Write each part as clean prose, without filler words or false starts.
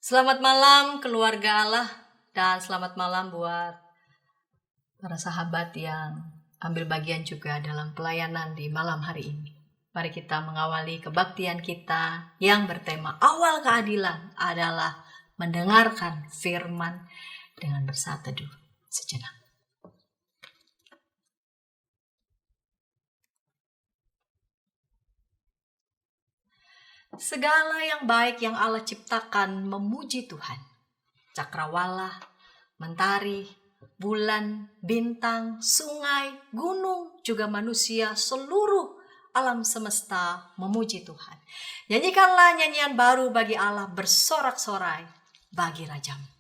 Selamat malam keluarga Allah dan selamat malam buat para sahabat yang ambil bagian juga dalam pelayanan di malam hari ini. Mari kita mengawali kebaktian kita yang bertema awal keadilan adalah mendengarkan firman dengan bersatu teduh sejenak. Segala yang baik yang Allah ciptakan memuji Tuhan. Cakrawala, mentari, bulan, bintang, sungai, gunung, juga manusia, seluruh alam semesta memuji Tuhan. Nyanyikanlah nyanyian baru bagi Allah, bersorak-sorai bagi Rajamu.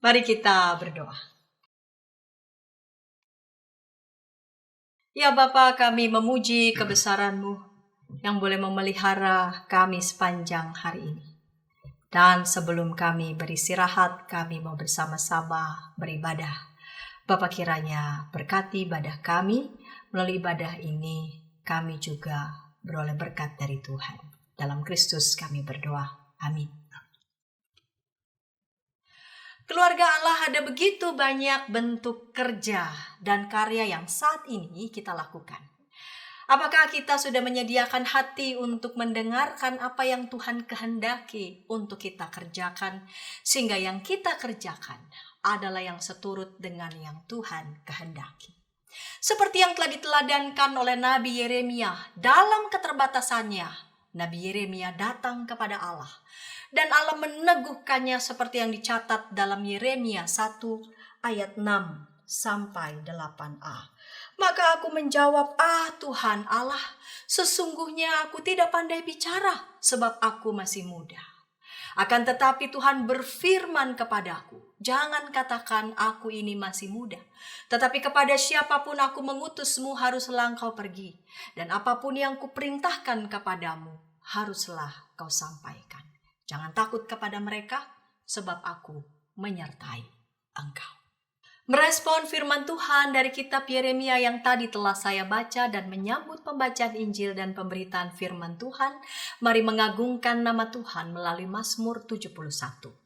Mari kita berdoa. Ya Bapa, kami memuji kebesaran-Mu yang boleh memelihara kami sepanjang hari ini. Dan sebelum kami beristirahat, kami mau bersama-sama beribadah. Bapa, kiranya berkati ibadah kami. Melalui ibadah ini, kami juga beroleh berkat dari Tuhan. Dalam Kristus kami berdoa. Amin. Keluarga Allah, ada begitu banyak bentuk kerja dan karya yang saat ini kita lakukan. Apakah kita sudah menyediakan hati untuk mendengarkan apa yang Tuhan kehendaki untuk kita kerjakan, sehingga yang kita kerjakan adalah yang seturut dengan yang Tuhan kehendaki? Seperti yang telah diteladankan oleh Nabi Yeremia, dalam keterbatasannya, Nabi Yeremia datang kepada Allah. Dan Allah meneguhkannya seperti yang dicatat dalam Yeremia 1 ayat 6 sampai 8a. Maka aku menjawab, Tuhan Allah, sesungguhnya aku tidak pandai bicara sebab aku masih muda. Akan tetapi Tuhan berfirman kepadaku, jangan katakan aku ini masih muda. Tetapi kepada siapapun aku mengutusmu haruslah engkau pergi. Dan apapun yang kuperintahkan kepadamu haruslah kau sampaikan. Jangan takut kepada mereka, sebab aku menyertai engkau. Merespon firman Tuhan dari kitab Yeremia yang tadi telah saya baca dan menyambut pembacaan Injil dan pemberitaan firman Tuhan, mari mengagungkan nama Tuhan melalui Mazmur 71.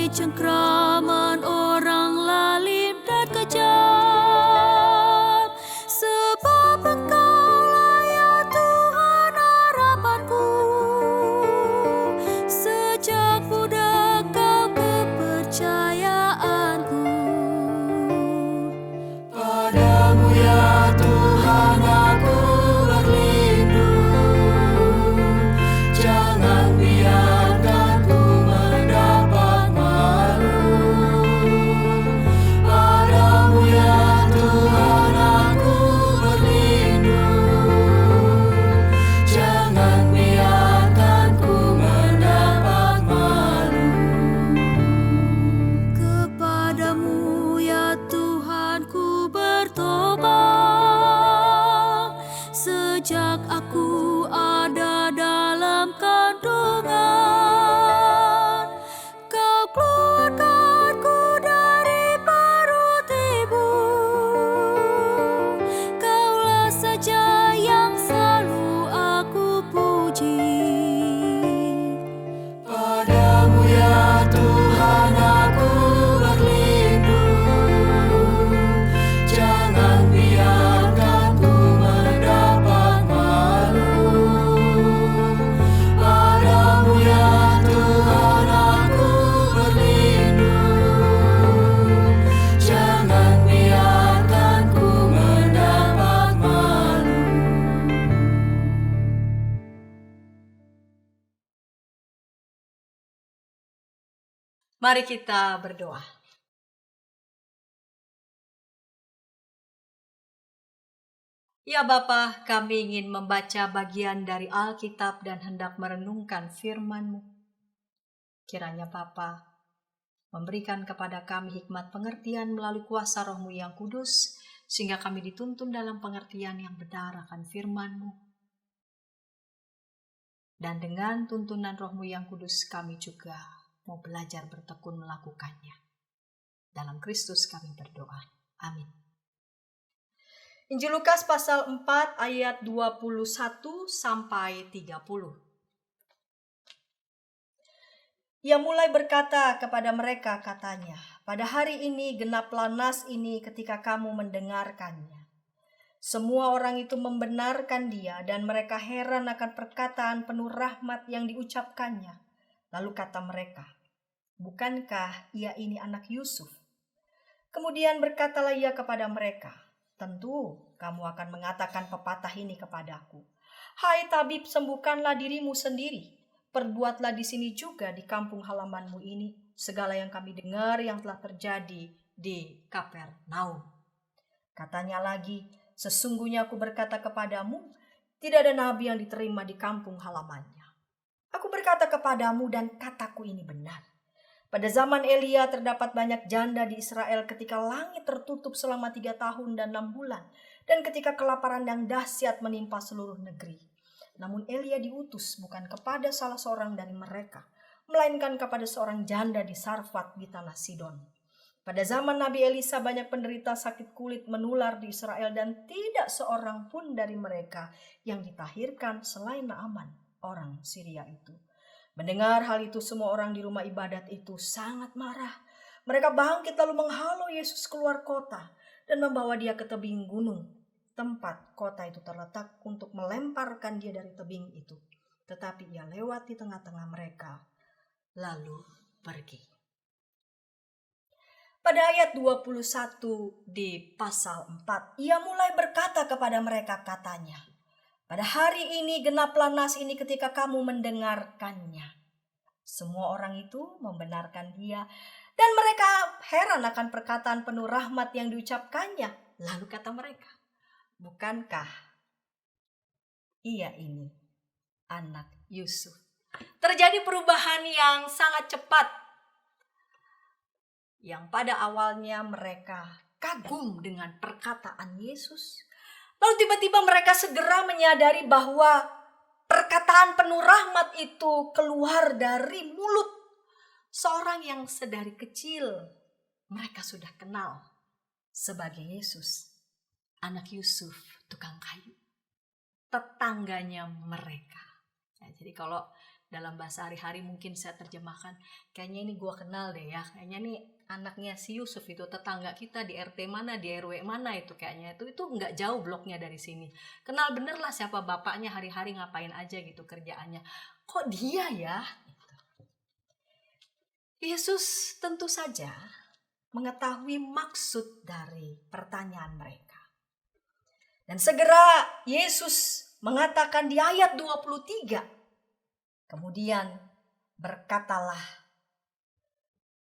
Cengkraman orang lalim dan kejam, sebab Engkaulah ya Tuhan harapanku. Sejak budak Kau kepercayaanku. Padamu ya Tuhan aku berlindung, jangan biarkan ku mendapat sejak aku ada dalam kandungan, Kau keluarkanku dari perut ibu. Kaulah saja yang selalu aku puji. Padamu ya Tuhan aku berlindung, jangan biarkan ku mendapat malu. Padamu ya Tuhan aku berlindung, jangan biarkan ku mendapat malu. Mari kita berdoa. Ya Bapa, kami ingin membaca bagian dari Alkitab dan hendak merenungkan firman-Mu. Kiranya Bapa memberikan kepada kami hikmat pengertian melalui kuasa Roh-Mu yang kudus, sehingga kami dituntun dalam pengertian yang benar akan firman-Mu. Dan dengan tuntunan Roh-Mu yang kudus kami juga mau belajar bertekun melakukannya. Dalam Kristus kami berdoa. Amin. Injil Lukas pasal 4 ayat 21 sampai 30. Ia mulai berkata kepada mereka, katanya, pada hari ini genaplah nas ini ketika kamu mendengarkannya. Semua orang itu membenarkan dia dan mereka heran akan perkataan penuh rahmat yang diucapkannya. Lalu kata mereka, "Bukankah ia ini anak Yusuf?" Kemudian berkatalah ia kepada mereka, "Tentu kamu akan mengatakan pepatah ini kepadaku. Hai tabib, sembuhkanlah dirimu sendiri. Perbuatlah di sini juga di kampung halamanmu ini segala yang kami dengar yang telah terjadi di Kapernaum." Katanya lagi, "Sesungguhnya aku berkata kepadamu, tidak ada nabi yang diterima di kampung halamannya. Aku berkata kepadamu dan kataku ini benar. Pada zaman Elia terdapat banyak janda di Israel ketika langit tertutup selama 3 tahun dan 6 bulan. Dan ketika kelaparan yang dahsyat menimpa seluruh negeri. Namun Elia diutus bukan kepada salah seorang dari mereka, melainkan kepada seorang janda di Sarfat di tanah Sidon. Pada zaman Nabi Elisa banyak penderita sakit kulit menular di Israel dan tidak seorang pun dari mereka yang ditahirkan selain Naaman, orang Syria itu." Mendengar hal itu semua orang di rumah ibadat itu sangat marah. Mereka bangkit lalu menghalau Yesus keluar kota dan membawa dia ke tebing gunung, tempat kota itu terletak, untuk melemparkan dia dari tebing itu. Tetapi ia lewat di tengah-tengah mereka lalu pergi. Pada ayat 21 di pasal 4, ia mulai berkata kepada mereka, katanya, "Pada hari ini genaplah nas ini ketika kamu mendengarkannya." Semua orang itu membenarkan dia dan mereka heran akan perkataan penuh rahmat yang diucapkannya. Lalu kata mereka, "Bukankah ia ini anak Yusuf?" Terjadi perubahan yang sangat cepat. Yang pada awalnya mereka kagum dengan perkataan Yesus. Lalu tiba-tiba mereka segera menyadari bahwa perkataan penuh rahmat itu keluar dari mulut seorang yang sedari kecil mereka sudah kenal sebagai Yesus, anak Yusuf, tukang kayu, tetangganya mereka. Nah, jadi kalau dalam bahasa hari-hari mungkin saya terjemahkan, kayaknya ini gue kenal deh ya, kayaknya nih anaknya si Yusuf itu tetangga kita di RT mana, di RW mana itu, kayaknya itu nggak jauh bloknya dari sini. Kenal bener lah siapa bapaknya, hari-hari ngapain aja gitu kerjaannya. Kok dia ya? Yesus tentu saja mengetahui maksud dari pertanyaan mereka. Dan segera Yesus mengatakan di ayat 23, kemudian berkatalah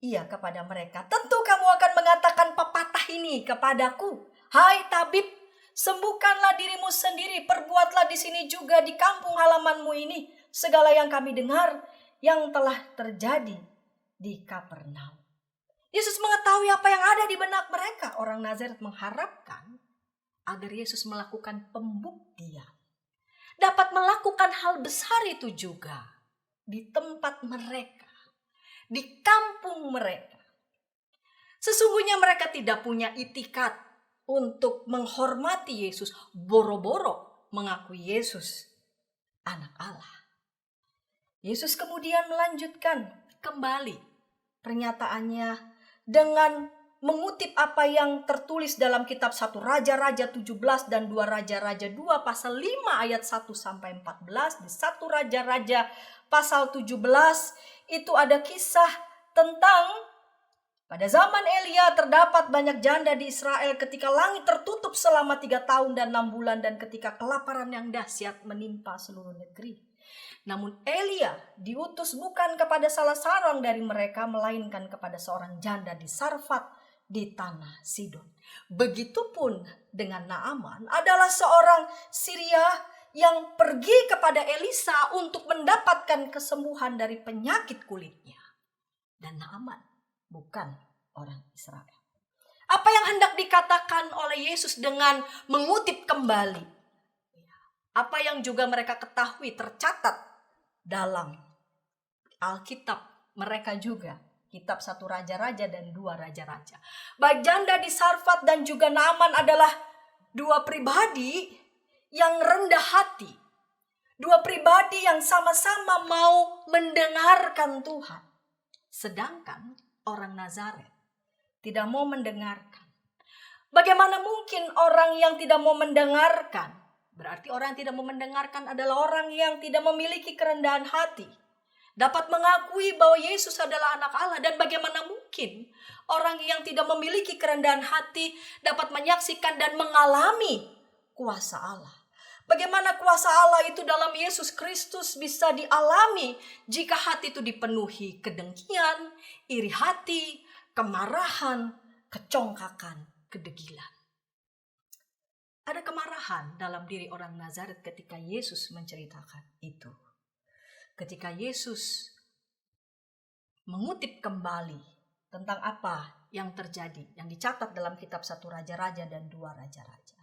ia kepada mereka, "Tentu kamu akan mengatakan pepatah ini kepadaku. Hai tabib, sembuhkanlah dirimu sendiri, perbuatlah di sini juga di kampung halamanmu ini segala yang kami dengar yang telah terjadi di Kapernaum." Yesus mengetahui apa yang ada di benak mereka. Orang Nazaret mengharapkan agar Yesus melakukan pembuktian, dapat melakukan hal besar itu juga di tempat mereka, di kampung mereka. Sesungguhnya mereka tidak punya itikat untuk menghormati Yesus, boro-boro mengakui Yesus anak Allah. Yesus kemudian melanjutkan kembali pernyataannya dengan mengutip apa yang tertulis dalam kitab 1 Raja-Raja 17 dan 2 Raja-Raja 2 pasal 5 ayat 1 sampai 14. Di 1 Raja-Raja pasal 17 itu ada kisah tentang pada zaman Elia terdapat banyak janda di Israel ketika langit tertutup selama 3 tahun dan 6 bulan dan ketika kelaparan yang dahsyat menimpa seluruh negeri. Namun Elia diutus bukan kepada salah seorang dari mereka, melainkan kepada seorang janda di Sarfat di tanah Sidon. Begitupun dengan Naaman, adalah seorang Syria yang pergi kepada Elisa untuk mendapatkan kesembuhan dari penyakit kulitnya. Dan Naaman bukan orang Israel. Apa yang hendak dikatakan oleh Yesus dengan mengutip kembali? Apa yang juga mereka ketahui tercatat dalam Alkitab mereka juga. Kitab 1 Raja-Raja dan 2 Raja-Raja. Baik janda di Sarfat dan juga Naaman adalah dua pribadi yang rendah hati. Dua pribadi yang sama-sama mau mendengarkan Tuhan. Sedangkan orang Nazaret tidak mau mendengarkan. Bagaimana mungkin orang yang tidak mau mendengarkan? Berarti orang yang tidak mau mendengarkan adalah orang yang tidak memiliki kerendahan hati. Dapat mengakui bahwa Yesus adalah anak Allah. Dan bagaimana mungkin orang yang tidak memiliki kerendahan hati dapat menyaksikan dan mengalami kuasa Allah. Bagaimana kuasa Allah itu dalam Yesus Kristus bisa dialami jika hati itu dipenuhi kedengkian, iri hati, kemarahan, kecongkakan, kedegilan. Ada kemarahan dalam diri orang Nazaret ketika Yesus menceritakan itu. Ketika Yesus mengutip kembali tentang apa yang terjadi, yang dicatat dalam kitab 1 Raja-Raja dan 2 Raja-Raja.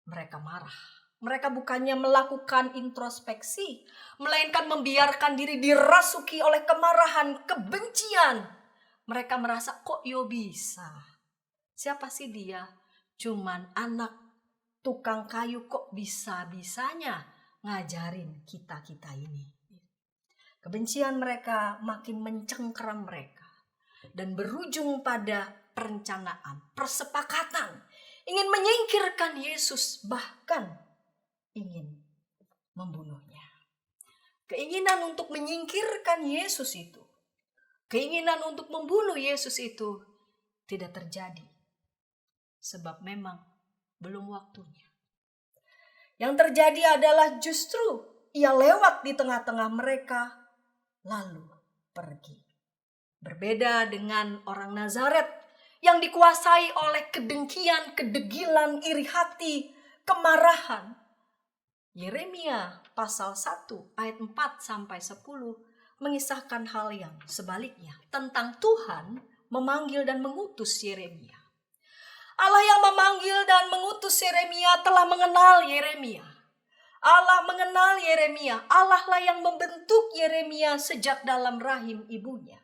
Mereka marah. Mereka bukannya melakukan introspeksi, melainkan membiarkan diri dirasuki oleh kemarahan, kebencian. Mereka merasa, kok yo bisa? Siapa sih dia? Cuman anak tukang kayu, kok bisa-bisanya ngajarin kita-kita ini. Kebencian mereka makin mencengkeram mereka dan berujung pada perencanaan, persepakatan, ingin menyingkirkan Yesus, bahkan ingin membunuhnya. Keinginan untuk menyingkirkan Yesus itu, keinginan untuk membunuh Yesus itu tidak terjadi. Sebab memang belum waktunya. Yang terjadi adalah justru ia lewat di tengah-tengah mereka, lalu pergi. Berbeda dengan orang Nazaret yang dikuasai oleh kedengkian, kedegilan, iri hati, kemarahan. Yeremia pasal 1 ayat 4-10 mengisahkan hal yang sebaliknya tentang Tuhan memanggil dan mengutus Yeremia. Allah yang memanggil dan mengutus Yeremia telah mengenal Yeremia. Allah mengenal Yeremia. Allah lah yang membentuk Yeremia sejak dalam rahim ibunya.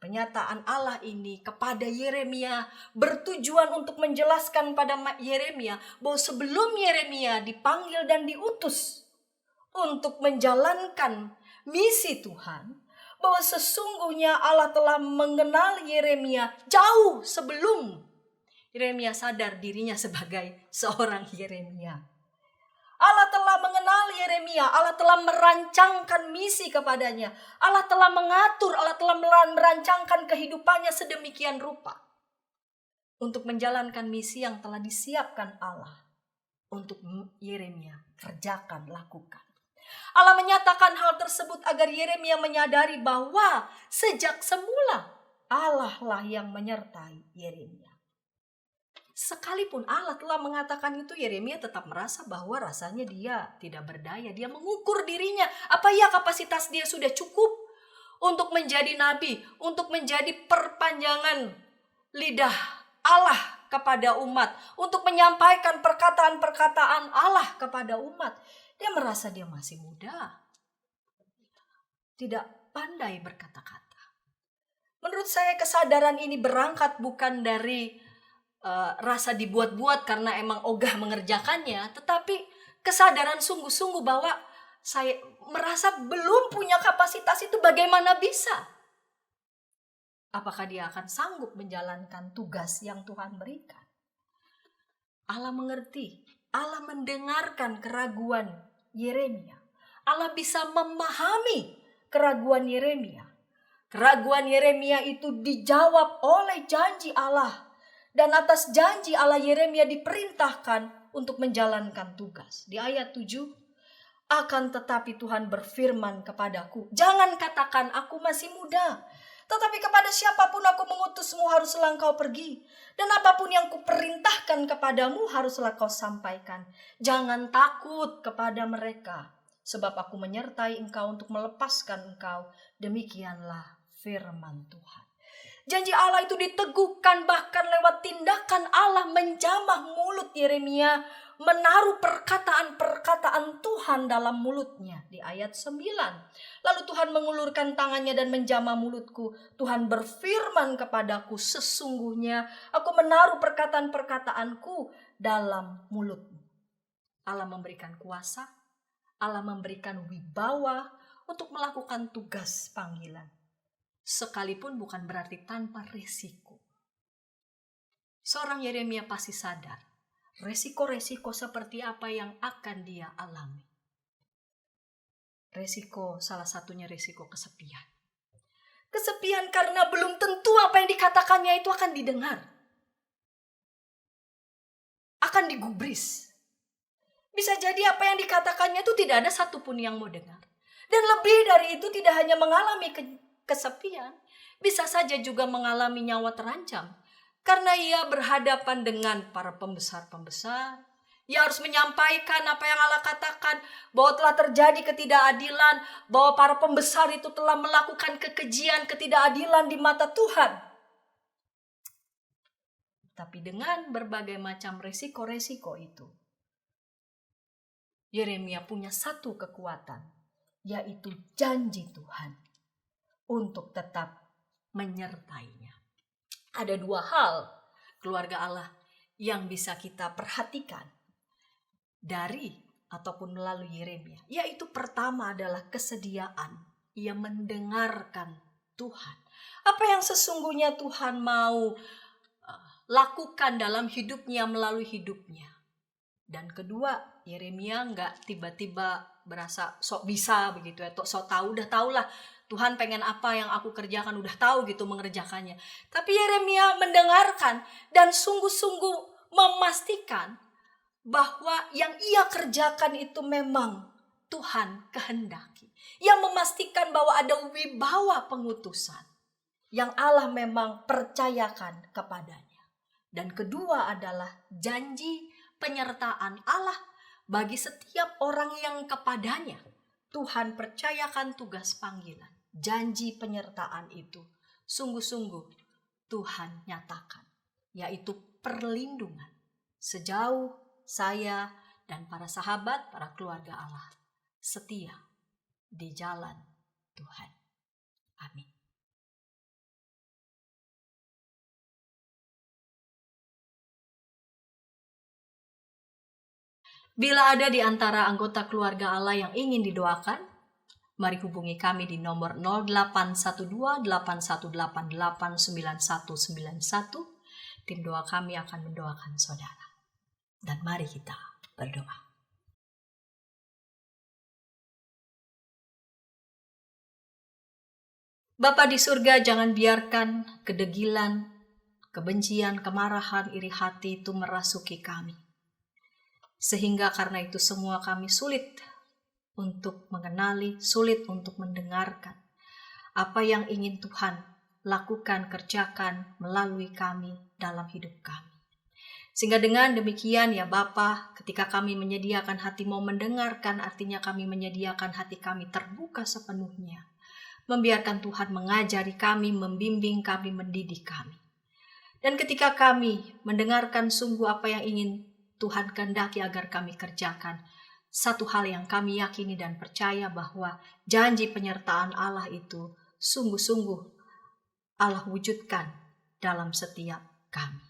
Pernyataan Allah ini kepada Yeremia bertujuan untuk menjelaskan pada Yeremia bahwa sebelum Yeremia dipanggil dan diutus untuk menjalankan misi Tuhan, bahwa sesungguhnya Allah telah mengenal Yeremia jauh sebelum Yeremia sadar dirinya sebagai seorang Yeremia. Allah telah mengenal Yeremia, Allah telah merancangkan misi kepadanya, Allah telah mengatur, Allah telah merancangkan kehidupannya sedemikian rupa untuk menjalankan misi yang telah disiapkan Allah untuk Yeremia kerjakan, lakukan. Allah menyatakan hal tersebut agar Yeremia menyadari bahwa sejak semula Allah lah yang menyertai Yeremia. Sekalipun Allah telah mengatakan itu, Yeremia tetap merasa bahwa rasanya dia tidak berdaya. Dia mengukur dirinya, apa ya kapasitas dia sudah cukup untuk menjadi nabi, untuk menjadi perpanjangan lidah Allah kepada umat, untuk menyampaikan perkataan-perkataan Allah kepada umat. Dia merasa dia masih muda, tidak pandai berkata-kata. Menurut saya kesadaran ini berangkat bukan dari rasa dibuat-buat karena emang ogah mengerjakannya, tetapi kesadaran sungguh-sungguh bahwa saya merasa belum punya kapasitas itu. Bagaimana bisa? Apakah dia akan sanggup menjalankan tugas yang Tuhan berikan? Allah mengerti, Allah mendengarkan keraguan Yeremia. Allah bisa memahami keraguan Yeremia. Keraguan Yeremia itu dijawab oleh janji Allah. Dan atas janji Allah, Yeremia diperintahkan untuk menjalankan tugas. Di ayat 7, akan tetapi Tuhan berfirman kepadaku, jangan katakan aku masih muda, tetapi kepada siapapun aku mengutusmu haruslah engkau pergi. Dan apapun yang kuperintahkan kepadamu haruslah kau sampaikan. Jangan takut kepada mereka, sebab aku menyertai engkau untuk melepaskan engkau. Demikianlah firman Tuhan. Janji Allah itu diteguhkan bahkan lewat tindakan Allah menjamah mulut Yeremia, menaruh perkataan-perkataan Tuhan dalam mulutnya. Di ayat 9, lalu Tuhan mengulurkan tangannya dan menjamah mulutku. Tuhan berfirman kepadaku, sesungguhnya aku menaruh perkataan-perkataanku dalam mulutmu. Allah memberikan kuasa, Allah memberikan wibawa untuk melakukan tugas panggilan. Sekalipun bukan berarti tanpa resiko. seorang Yeremia pasti sadar resiko-resiko seperti apa yang akan dia alami. Resiko, salah satunya resiko kesepian. Kesepian karena belum tentu apa yang dikatakannya itu akan didengar. Akan digubris. Bisa jadi apa yang dikatakannya itu tidak ada satupun yang mau dengar. Dan lebih dari itu tidak hanya mengalami kesepian, bisa saja juga mengalami nyawa terancam. Karena ia berhadapan dengan para pembesar-pembesar. Ia harus menyampaikan apa yang Allah katakan, bahwa telah terjadi ketidakadilan, bahwa para pembesar itu telah melakukan kekejian, ketidakadilan di mata Tuhan. Tapi dengan berbagai macam resiko-resiko itu, Yeremia punya satu kekuatan, yaitu janji Tuhan untuk tetap menyertainya. Ada dua hal, keluarga Allah, yang bisa kita perhatikan dari ataupun melalui Yeremia, yaitu pertama adalah kesediaan. Ia mendengarkan Tuhan. Apa yang sesungguhnya Tuhan mau lakukan dalam hidupnya, melalui hidupnya. Dan kedua, Yeremia nggak tiba-tiba berasa sok bisa begitu ya, sok tahu, udah tahulah Tuhan pengen apa yang aku kerjakan, udah tahu gitu mengerjakannya. Tapi Yeremia mendengarkan dan sungguh-sungguh memastikan bahwa yang ia kerjakan itu memang Tuhan kehendaki. Ia memastikan bahwa ada wibawa pengutusan yang Allah memang percayakan kepadanya. Dan kedua adalah janji penyertaan Allah bagi setiap orang yang kepadanya Tuhan percayakan tugas panggilan. Janji penyertaan itu sungguh-sungguh Tuhan nyatakan, yaitu perlindungan sejauh saya dan para sahabat, para keluarga Allah setia di jalan Tuhan. Amin. Bila ada di antara anggota keluarga Allah yang ingin didoakan, mari hubungi kami di nomor 0812-8188-9191. Tim doa kami akan mendoakan saudara. Dan mari kita berdoa. Bapa di surga, jangan biarkan kedegilan, kebencian, kemarahan, iri hati itu merasuki kami. Sehingga karena itu semua kami sulit untuk mengenali, sulit untuk mendengarkan apa yang ingin Tuhan lakukan, kerjakan melalui kami dalam hidup kami. Sehingga dengan demikian ya Bapa, ketika kami menyediakan hati mau mendengarkan, artinya kami menyediakan hati kami terbuka sepenuhnya. Membiarkan Tuhan mengajari kami, membimbing kami, mendidik kami. Dan ketika kami mendengarkan sungguh apa yang ingin Tuhan kehendaki agar kami kerjakan, satu hal yang kami yakini dan percaya bahwa janji penyertaan Allah itu sungguh-sungguh Allah wujudkan dalam setiap kami.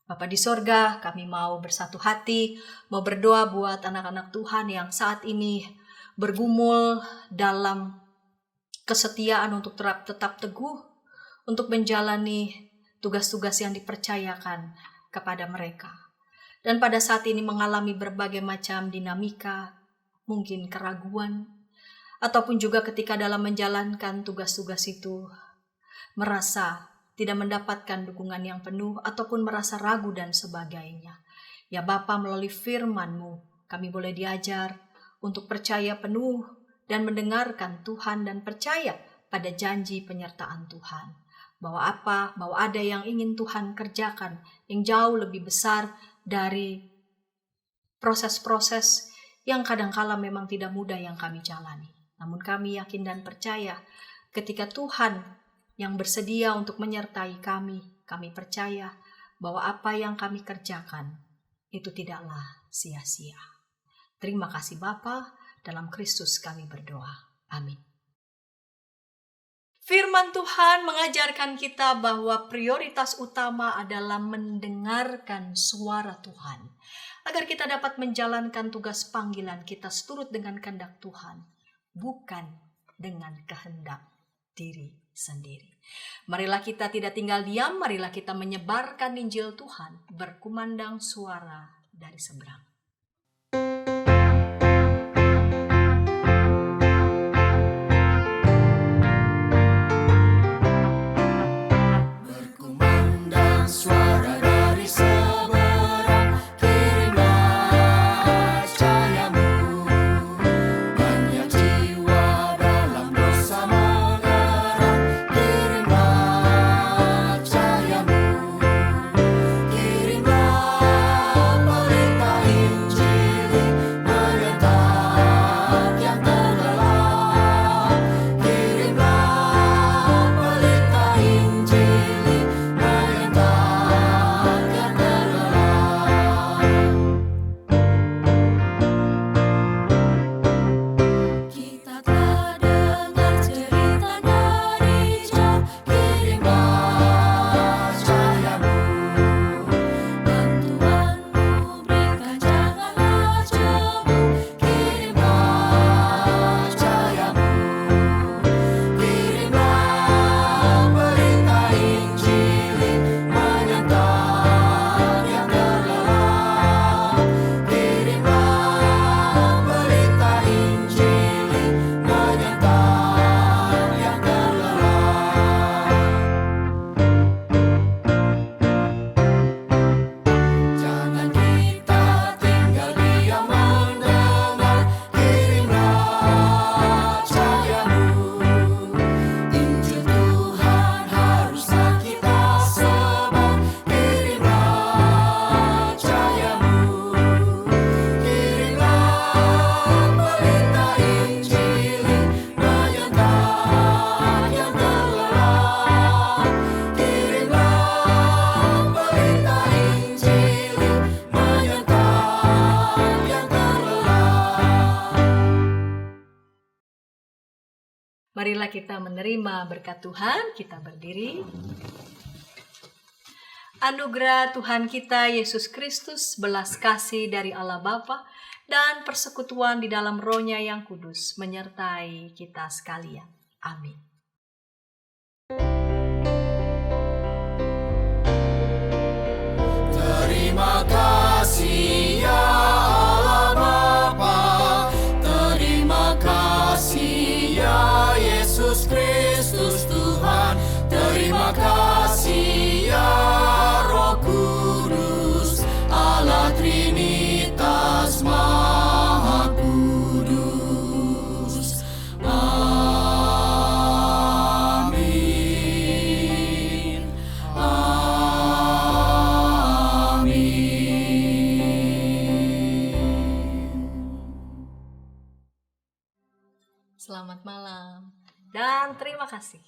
Bapa di sorga, kami mau bersatu hati, mau berdoa buat anak-anak Tuhan yang saat ini bergumul dalam kesetiaan untuk tetap teguh, untuk menjalani tugas-tugas yang dipercayakan kepada mereka. Dan pada saat ini mengalami berbagai macam dinamika, mungkin keraguan, ataupun juga ketika dalam menjalankan tugas-tugas itu merasa tidak mendapatkan dukungan yang penuh, ataupun merasa ragu dan sebagainya. Ya Bapa, melalui firman-Mu, kami boleh diajar untuk percaya penuh dan mendengarkan Tuhan dan percaya pada janji penyertaan Tuhan. Bahwa ada yang ingin Tuhan kerjakan yang jauh lebih besar dari proses-proses yang kadangkala memang tidak mudah yang kami jalani. Namun kami yakin dan percaya ketika Tuhan yang bersedia untuk menyertai kami percaya bahwa apa yang kami kerjakan itu tidaklah sia-sia. Terima kasih Bapa, dalam Kristus kami berdoa. Amin. Firman Tuhan mengajarkan kita bahwa prioritas utama adalah mendengarkan suara Tuhan. Agar kita dapat menjalankan tugas panggilan kita seturut dengan kehendak Tuhan, bukan dengan kehendak diri sendiri. Marilah kita tidak tinggal diam, marilah kita menyebarkan Injil Tuhan, berkumandang suara dari seberang. Berkumandang suara dari seberang, kirimlah cahayamu. Banyak jiwa dalam dosa mengerang, kirimlah cahayamu. Kirimlah berita Injil menyentak yang terlelap. Kirimlah berita Injil menyentak yang terlelap. Kita telah dengar cerita dari jauh, kirimlah cahayamu. Bantuanmu berikan, janganlah jemu, kirimlah cahayamu. Kirimlah berita Injil menyentak yang terlelap. Kirimlah berita Injil menyentak yang terlelap. Jangan kita tinggal diam mendengar, kirimlah cahayamu. Injil Tuhan haruslah kita sebar, kirimlah cahayamu. Kirimlah berita Injil menyentak yang terlelap. Kirimlah berita Injil menyentak yang terlelap. Marilah kita menerima berkat Tuhan, kita berdiri. Anugerah Tuhan kita Yesus Kristus, belas kasih dari Allah Bapa, dan persekutuan di dalam Roh-Nya yang kudus menyertai kita sekalian. Amin. Terima kasih ya Allah Bapa, terima kasih ya Yesus Kristus Tuhan, terima kasih ya Roh Kudus, Allah Trinitas Maha Kudus. Amin. Selamat malam dan terima kasih.